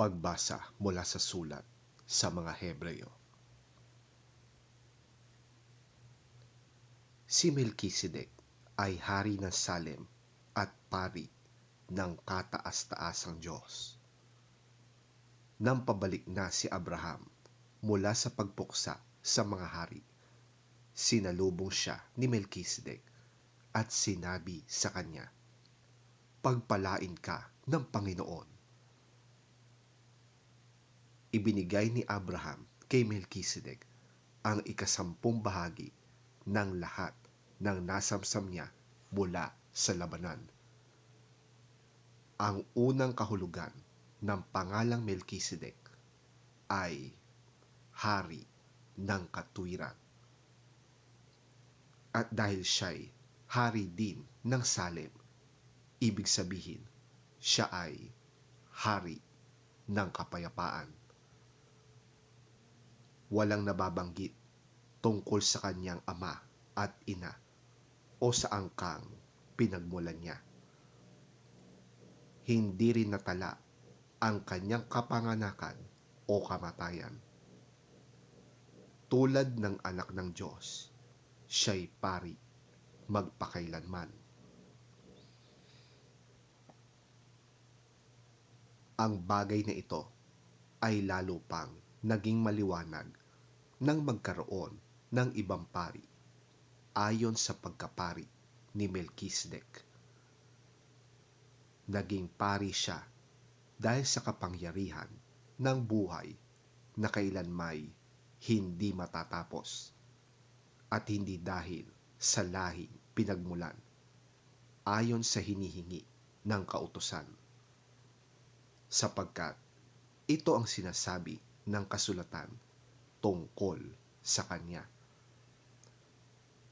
Pagbasa mula sa sulat sa mga Hebreo. Si Melkisedek ay hari ng Salem at pari ng kataas-taasang Diyos. Nang pabalik na si Abraham mula sa pagpuksa sa mga hari, sinalubong siya ni Melkisedek at sinabi sa kanya, "Pagpalain ka ng Panginoon." Ibinigay ni Abraham kay Melkisedek ang 10 bahagi ng lahat ng nasamsam niya mula sa labanan. Ang unang kahulugan ng pangalang Melkisedek ay hari ng katwiran. At dahil siya'y hari din ng Salem, ibig sabihin siya ay hari ng kapayapaan. Walang nababanggit tungkol sa kanyang ama at ina o sa angkang pinagmulan niya. Hindi rin natala ang kanyang kapanganakan o kamatayan. Tulad ng anak ng Diyos, siya'y pari magpakailanman. Ang bagay na ito ay lalo pang naging maliwanag nang magkaroon ng ibang pari ayon sa pagkapari ni Melkisedek. Naging pari siya dahil sa kapangyarihan ng buhay na kailanmay hindi matatapos at hindi dahil sa lahing pinagmulan ayon sa hinihingi ng kautusan, sapagkat ito ang sinasabi ng kasulatan tungkol sa kanya.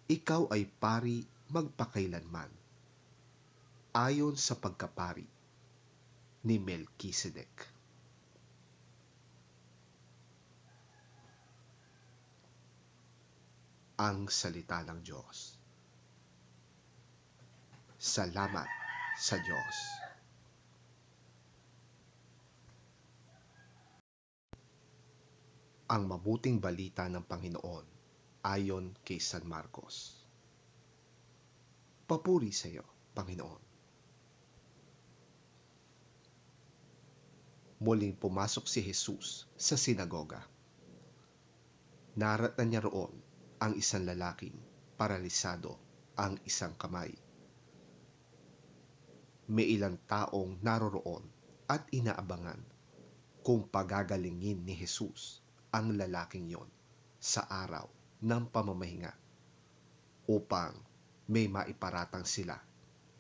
Ikaw ay pari magpakailanman ayon sa pagkapari ni Melkisedek. Ang salita ng Diyos. Salamat sa Diyos. Ang mabuting balita ng Panginoon ayon kay San Marcos. Papuri sa iyo, Panginoon. Muling pumasok si Jesus sa sinagoga. Naratnan niya roon ang isang lalaking paralisado ang isang kamay. May ilang taong naroroon at inaabangan kung pagagalingin ni Jesus ang lalaking yon sa araw ng pamamahinga upang may maiparatang sila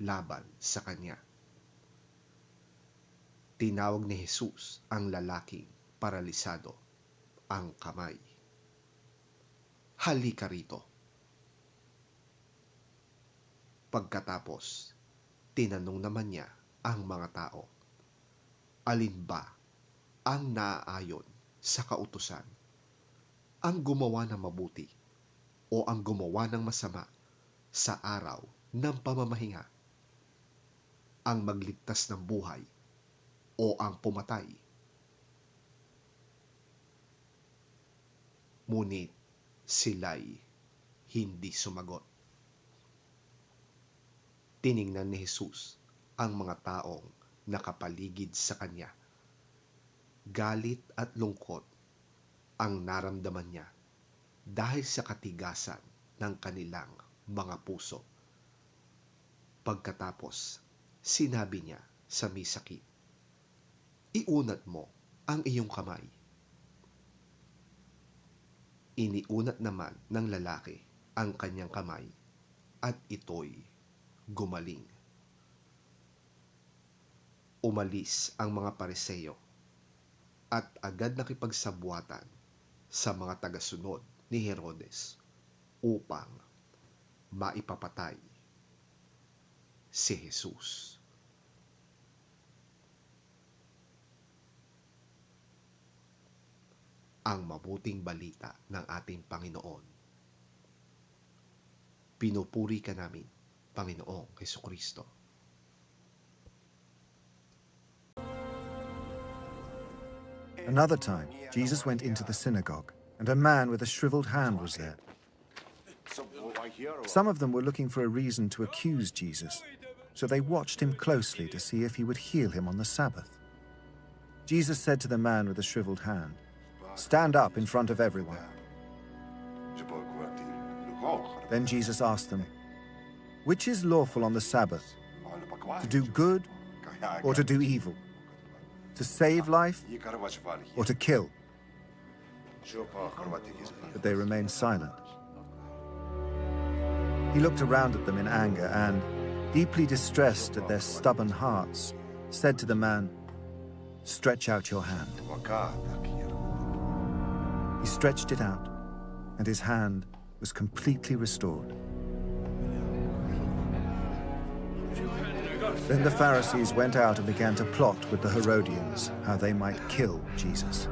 laban sa kanya. Tinawag ni Jesus ang lalaking paralisado ang kamay. "Halika rito." Pagkatapos, tinanong naman niya ang mga tao, alin ba ang naaayon sa kautusan? Ang gumawa ng mabuti o ang gumawa ng masama sa araw ng pamamahinga? Ang magligtas ng buhay o ang pumatay? Ngunit sila'y hindi sumagot. Tiningnan ni Jesus ang mga taong nakapaligid sa kanya. Galit at lungkot ang naramdaman niya dahil sa katigasan ng kanilang mga puso. Pagkatapos, sinabi niya sa may sakit, "Iunat mo ang iyong kamay." Iniunat naman ng lalaki ang kanyang kamay at ito'y gumaling. Umalis ang mga Pariseo at agad nakipagsabwatan sa mga tagasunod ni Herodes upang maipapatay si Jesus. Ang mabuting balita ng ating Panginoon. Pinupuri ka namin, Panginoong Hesukristo. Another time, Jesus went into the synagogue, and a man with a shriveled hand was there. Some of them were looking for a reason to accuse Jesus, so they watched him closely to see if he would heal him on the Sabbath. Jesus said to the man with the shriveled hand, "Stand up in front of everyone." Then Jesus asked them, "Which is lawful on the Sabbath, to do good or to do evil? To save life or to kill?" But they remained silent. He looked around at them in anger and, deeply distressed at their stubborn hearts, said to the man, "Stretch out your hand." He stretched it out, and his hand was completely restored. Then the Pharisees went out and began to plot with the Herodians how they might kill Jesus.